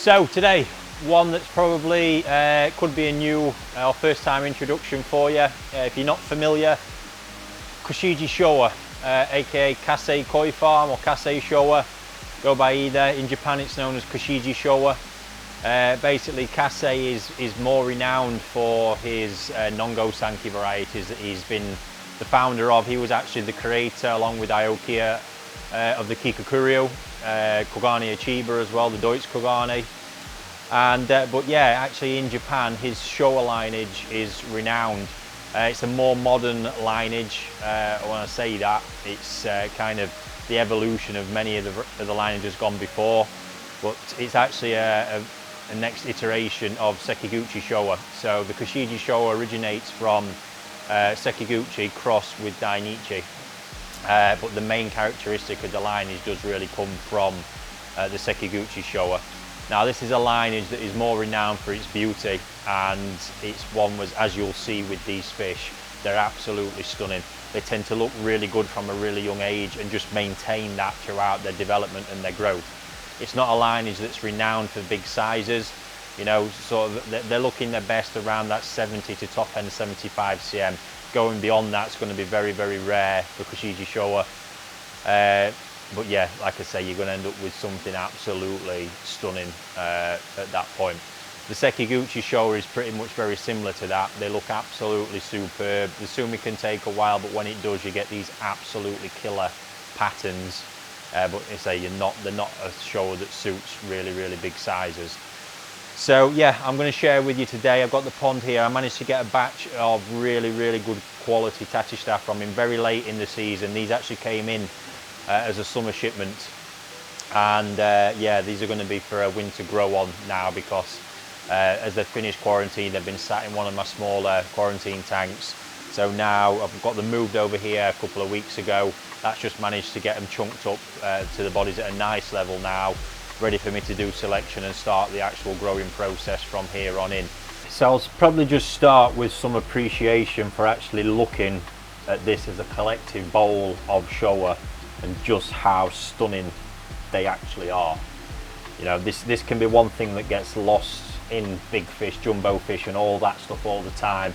So today, one that's probably could be a new or first time introduction for you. If you're not familiar, Koshiji Showa, aka Kase Koi Farm or Kase Showa, go by either. In Japan it's known as Koshiji Showa. Basically Kase is more renowned for his non-Gosanki varieties that he's been the founder of. He was actually the creator, along with Aokia, of the Kikakurio, Kogani Chiba as well, the Deutsch Kogani. And but yeah, actually in Japan his Showa lineage is renowned. It's a more modern lineage. When I say that, it's kind of the evolution of many of the lineages gone before, but it's actually a next iteration of Sekiguchi Showa. So the Koshiji Showa originates from Sekiguchi crossed with Dainichi, but the main characteristic of the lineage does really come from the Sekiguchi Showa. Now this is a lineage that is more renowned for its beauty, and it's one was, as you'll see with these fish, they're absolutely stunning. They tend to look really good from a really young age and just maintain that throughout their development and their growth. It's not a lineage that's renowned for big sizes, you know, so they're looking their best around that 70 to top end 75 cm. Going beyond that's going to be very, very rare for Koshiji Showa. But yeah, like I say, you're going to end up with something absolutely stunning at that point. The Sekiguchi Showa is pretty much very similar to that. They look absolutely superb. The Sumi can take a while, but when it does, you get these absolutely killer patterns. But I say they're not a Showa that suits really, really big sizes. So yeah, I'm going to share with you today. I've got the pond here. I managed to get a batch of really, really good quality Tatishita from him very late in the season. These actually came in as a summer shipment, and yeah, these are going to be for a winter grow on now, because as they've finished quarantine, they've been sat in one of my smaller quarantine tanks. So now I've got them moved over here a couple of weeks ago. That's just managed to get them chunked up to the bodies at a nice level now, ready for me to do selection and start the actual growing process from here on in. So I'll probably just start with some appreciation for actually looking at this as a collective bowl of Showa and just how stunning they actually are. You know, this can be one thing that gets lost in big fish, jumbo fish and all that stuff all the time.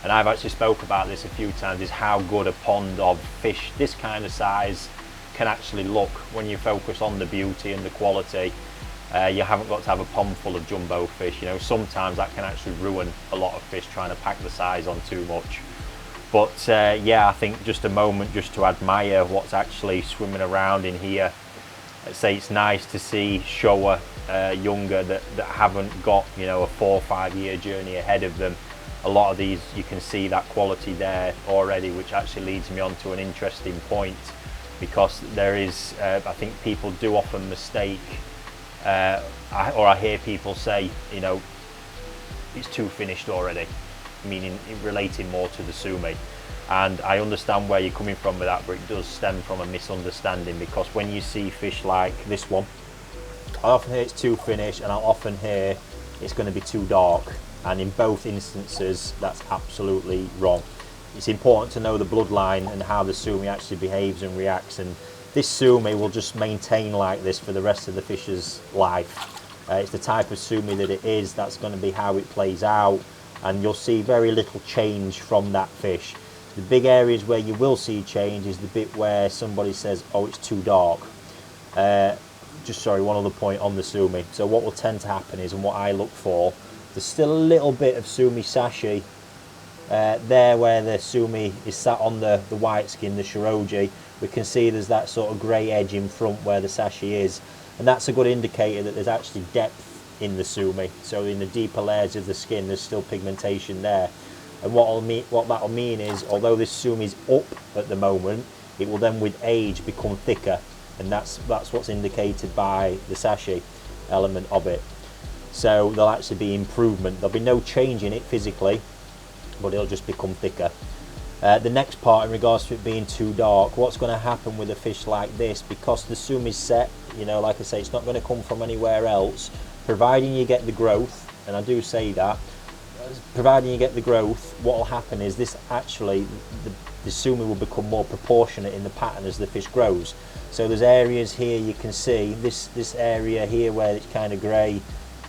And I've actually spoke about this a few times, is how good a pond of fish this kind of size can actually look when you focus on the beauty and the quality. You haven't got to have a pond full of jumbo fish. You know, sometimes that can actually ruin a lot of fish trying to pack the size on too much. But yeah, I think just a moment just to admire what's actually swimming around in here. I'd say it's nice to see Showa younger that haven't got, you know, a 4 or 5 year journey ahead of them. A lot of these, you can see that quality there already, which actually leads me on to an interesting point, because there is, I think people do often mistake, or I hear people say, you know, it's too finished already, meaning relating more to the Sumi. And I understand where you're coming from with that, but it does stem from a misunderstanding, because when you see fish like this one, I often hear it's too finished, and I'll often hear it's going to be too dark. And in both instances, that's absolutely wrong. It's important to know the bloodline and how the Sumi actually behaves and reacts, and this Sumi will just maintain like this for the rest of the fish's life. It's the type of Sumi that it is, that's going to be how it plays out, and you'll see very little change from that fish. The big areas where you will see change is the bit where somebody says, oh, it's too dark. One other point on the Sumi. So what will tend to happen is, and what I look for, there's still a little bit of Sumi sashi there where the Sumi is sat on the white skin, the shiroji. We can see there's that sort of grey edge in front where the sashi is, and that's a good indicator that there's actually depth in the Sumi. So in the deeper layers of the skin, there's still pigmentation there. And what that'll mean is, although this Sumi is up at the moment, it will then with age become thicker, and that's what's indicated by the sashi element of it. So there'll actually be improvement. There'll be no change in it physically, but it'll just become thicker. The next part, in regards to it being too dark, what's going to happen with a fish like this, because the Sumi's set, you know, like I say, it's not going to come from anywhere else, providing you get the growth, and I do say that, providing you get the growth, what will happen is this actually, the Sumi will become more proportionate in the pattern as the fish grows. So there's areas here you can see, this area here where it's kind of grey,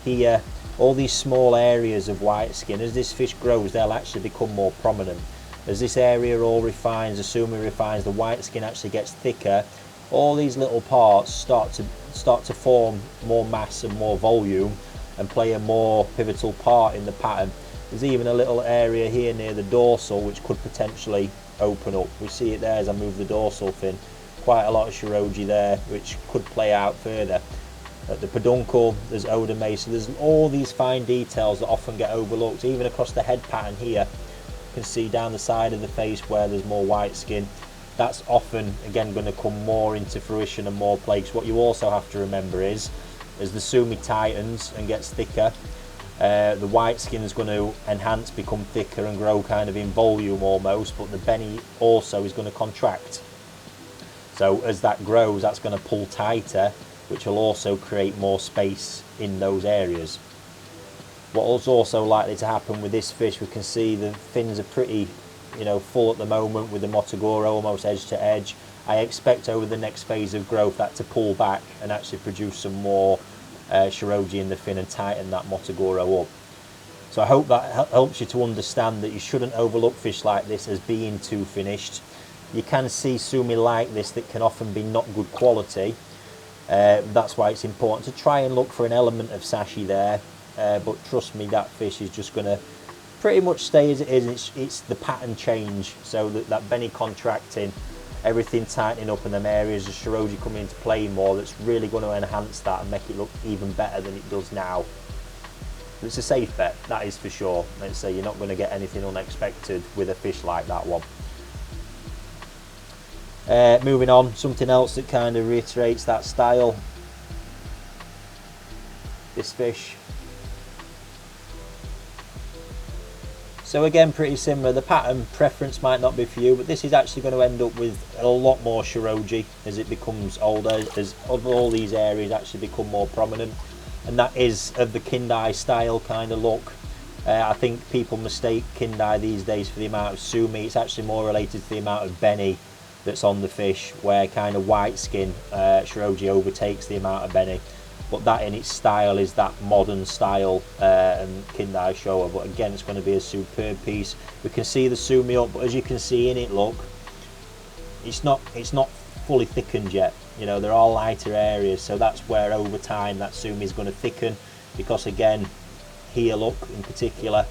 here, all these small areas of white skin, as this fish grows, they'll actually become more prominent. As this area all refines, the Sumi refines, the white skin actually gets thicker. All these little parts start to form more mass and more volume and play a more pivotal part in the pattern. There's even a little area here near the dorsal which could potentially open up. We see it there as I move the dorsal fin. Quite a lot of shiroji there which could play out further. At the peduncle there's odame, so there's all these fine details that often get overlooked. Even across the head pattern here, you can see down the side of the face where there's more white skin. That's often again going to come more into fruition and more play. What you also have to remember is, as the Sumi tightens and gets thicker, the white skin is going to enhance, become thicker and grow kind of in volume almost, but the beni also is going to contract. So as that grows, that's going to pull tighter, which will also create more space in those areas. What is also likely to happen with this fish, we can see the fins are pretty, full at the moment with the Motogoro almost edge to edge. I expect over the next phase of growth that to pull back and actually produce some more shiroji in the fin and tighten that Motogoro up. So I hope that helps you to understand that you shouldn't overlook fish like this as being too finished. You can see Sumi like this that can often be not good quality. That's why it's important to try and look for an element of sashi there, but trust me, that fish is just going to pretty much stay as it is. It's the pattern change, so that beni contracting, everything tightening up, and them areas of shiroji coming into play more, that's really going to enhance that and make it look even better than it does now. But it's a safe bet, that is for sure. Let's say you're not going to get anything unexpected with a fish like that one. Moving on, something else that kind of reiterates that style, this fish. So again, pretty similar. The pattern preference might not be for you, but this is actually going to end up with a lot more shiroji as it becomes older, as all these areas actually become more prominent, and that is of the Kindai style kind of look. I think people mistake Kindai these days for the amount of Sumi. It's actually more related to the amount of beni that's on the fish, where kind of white skin shiroji overtakes the amount of beni. But that in its style is that modern style and Kindai Showa. But again, it's going to be a superb piece. We can see the Sumi up, but as you can see in it, look, it's not fully thickened yet. There are lighter areas, so that's where over time that Sumi is going to thicken, because again, here look in particular,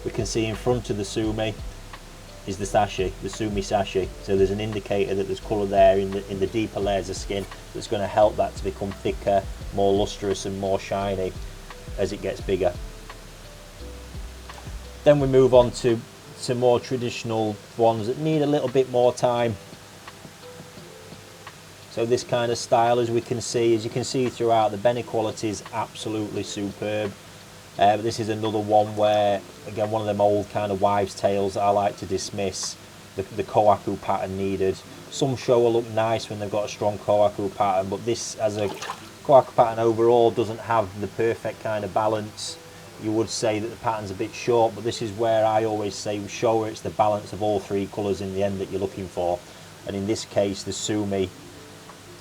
we can see in front of the Sumi is the sashi, the Sumi sashi. So there's an indicator that there's colour there in the deeper layers of skin that's going to help that to become thicker, more lustrous and more shiny as it gets bigger. Then we move on to more traditional ones that need a little bit more time. So this kind of style, as you can see throughout, the beni quality is absolutely superb. But this is another one where, again, one of them old kind of wives' tales that I like to dismiss. The kohaku pattern needed. Some Showa look nice when they've got a strong kohaku pattern, but this as a kohaku pattern overall doesn't have the perfect kind of balance. You would say that the pattern's a bit short, but this is where I always say with Showa, it's the balance of all three colours in the end that you're looking for. And in this case, the Sumi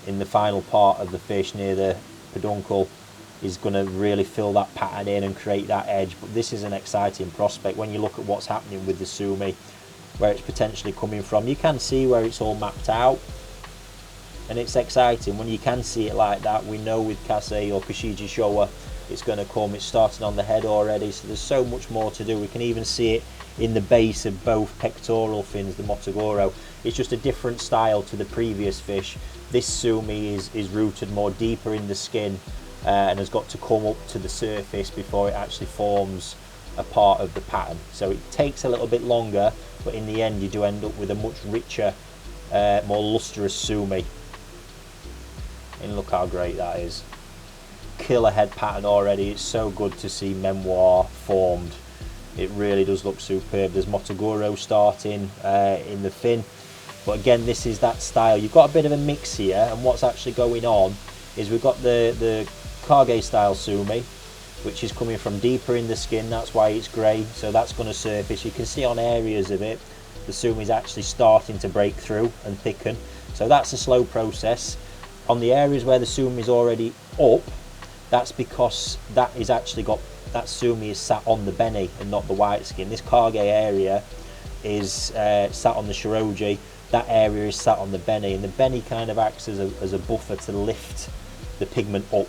in the final part of the fish near the peduncle is going to really fill that pattern in and create that edge. But this is an exciting prospect when you look at what's happening with the Sumi, where it's potentially coming from. You can see where it's all mapped out, and it's exciting when you can see it like that. We know with Kase or Koshiji Showa it's going to come. It's starting on the head already, so there's so much more to do. We can even see it in the base of both pectoral fins, the Motogoro. It's just a different style to the previous fish. This Sumi is rooted more deeper in the skin and has got to come up to the surface before it actually forms a part of the pattern. So it takes a little bit longer, but in the end you do end up with a much richer, more lustrous Sumi. And look how great that is. Killer head pattern already. It's so good to see memoir formed. It really does look superb. There's Motogoro starting in the fin, but again, this is that style. You've got a bit of a mix here, and what's actually going on is we've got the Kage style Sumi, which is coming from deeper in the skin. That's why it's grey, so that's going to surface. You can see on areas of it the Sumi is actually starting to break through and thicken, so that's a slow process. On the areas where the Sumi is already up, That's because that is actually got, that Sumi is sat on the beni and not the white skin. This Kage area is sat on the Shiroji, that area is sat on the beni, and the beni kind of acts as a buffer to lift the pigment up,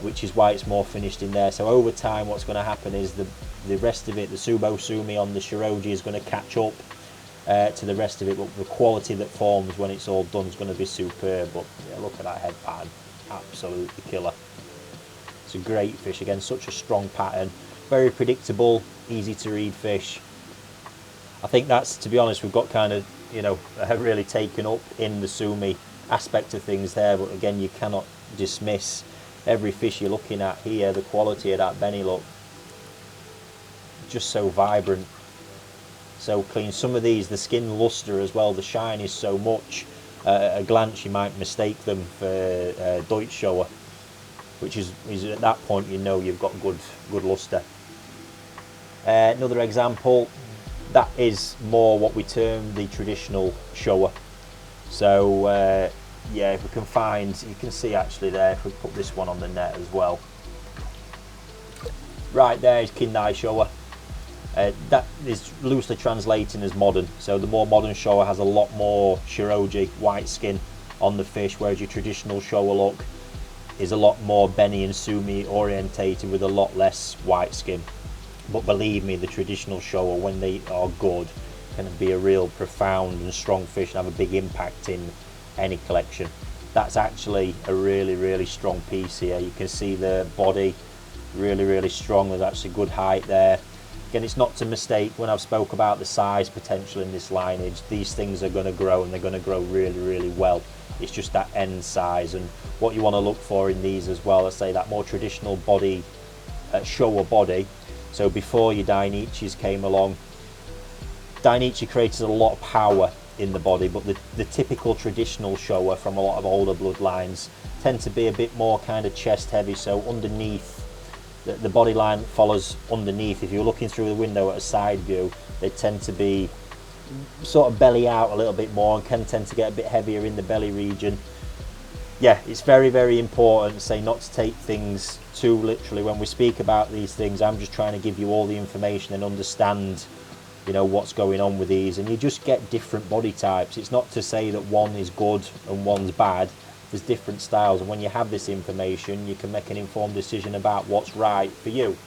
which is why it's more finished in there. So over time what's going to happen is the rest of it, the Subo Sumi on the Shiroji is going to catch up to the rest of it, but the quality that forms when it's all done is going to be superb. But yeah, look at that head pattern, absolutely killer. It's a great fish, again, such a strong pattern, very predictable, easy to read fish. I think that's, to be honest, we've got kind of, you know, really taken up in the Sumi aspect of things there, but again, you cannot dismiss every fish you're looking at here, the quality of that beni, look, just so vibrant, so clean. Some of these, the skin luster as well, the shine is so much, at a glance you might mistake them for Deutsch Showa, which is at that point you know you've got good luster. Another example, that is more what we term the traditional Showa. So yeah, if we can find, you can see actually there, if we put this one on the net as well, right there is Kindai Showa. That is loosely translating as modern, so the more modern Showa has a lot more Shiroji white skin on the fish, whereas your traditional Showa look is a lot more beni and Sumi orientated with a lot less white skin. But believe me, the traditional Showa, when they are good, can be a real profound and strong fish and have a big impact in any collection. That's actually a really strong piece here. You can see the body really strong. There's actually good height there. Again, it's not to mistake when I've spoke about the size potential in this lineage. These things are going to grow, and they're going to grow really well. It's just that end size, and what you want to look for in these as well, let's say that more traditional body, Showa body. So before your Dainichis came along, Dainichi created a lot of power in the body, but the typical traditional Showa from a lot of older bloodlines tend to be a bit more kind of chest heavy, so underneath, the body line follows underneath. If you're looking through the window at a side view, they tend to be sort of belly out a little bit more and can tend to get a bit heavier in the belly region. Yeah, it's very important, say, not to take things too literally when we speak about these things. I'm just trying to give you all the information and understand, you know, what's going on with these, and you just get different body types. It's not to say that one is good and one's bad. There's different styles, and when you have this information, you can make an informed decision about what's right for you.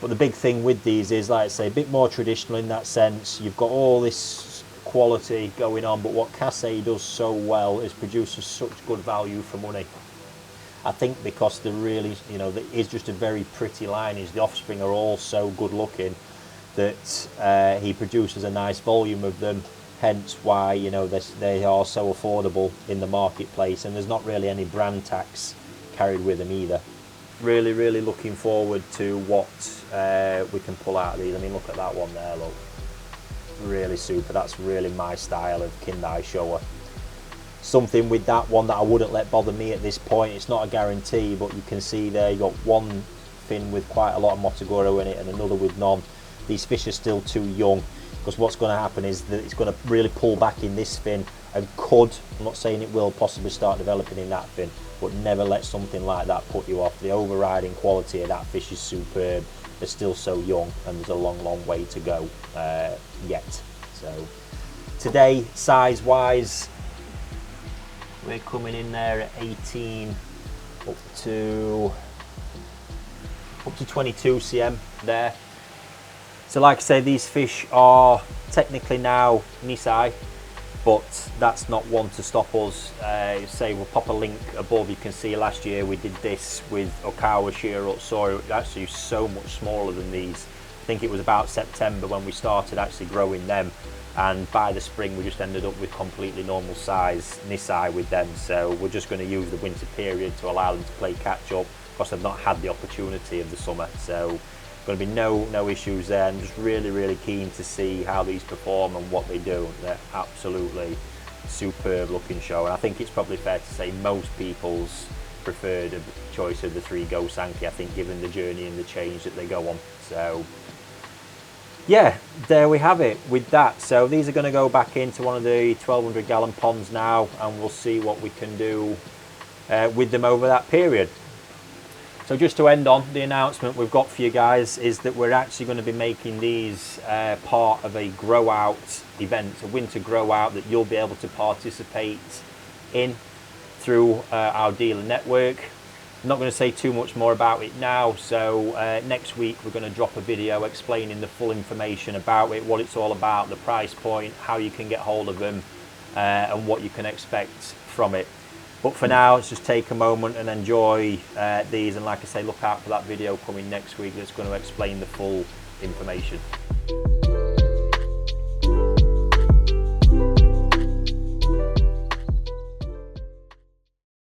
But the big thing with these is, like I say, a bit more traditional in that sense. You've got all this quality going on, but what Kase does so well is produces such good value for money. I think because they're really, you know, it is just a very pretty lineage. The offspring are all so good looking that he produces a nice volume of them. Hence why, you know, they are so affordable in the marketplace, and there's not really any brand tax carried with them either. Really looking forward to what we can pull out of these. I mean, look at that one there, look. Really super. That's really my style of Kindai Showa. Something with that one that I wouldn't let bother me at this point. It's not a guarantee, but you can see there you got one fin with quite a lot of Motogoro in it and another with none. These fish are still too young, because what's going to happen is that it's going to really pull back in this fin, and could, I'm not saying it will, possibly start developing in that fin, but never let something like that put you off. The overriding quality of that fish is superb. They're still so young, and there's a long way to go yet. So today, size wise, we're coming in there at 18 up to 22 cm there. So like I say, these fish are technically now Nisai, but that's not one to stop us. Say we'll pop a link above. You can see last year we did this with Okawa Shiro Tsuru. Actually so much smaller than these. I think it was about September when we started actually growing them, and by the spring we just ended up with completely normal size Nisai with them. So we're just going to use the winter period to allow them to play catch up, because they've not had the opportunity of the summer. So going to be no issues there. I'm just really keen to see how these perform and what they do. They're absolutely superb looking show, and I think it's probably fair to say most people's preferred choice of the 3 Go Sankey, I think, given the journey and the change that they go on. So yeah, there we have it with that. So these are going to go back into one of the 1200 gallon ponds now, and we'll see what we can do with them over that period. So just to end on, the announcement we've got for you guys is that we're actually going to be making these part of a grow out event, a winter grow out that you'll be able to participate in through our dealer network. I'm not going to say too much more about it now, so next week we're going to drop a video explaining the full information about it, what it's all about, the price point, how you can get hold of them, and what you can expect from it. But for now, let's just take a moment and enjoy these, and like I say, look out for that video coming next week that's going to explain the full information.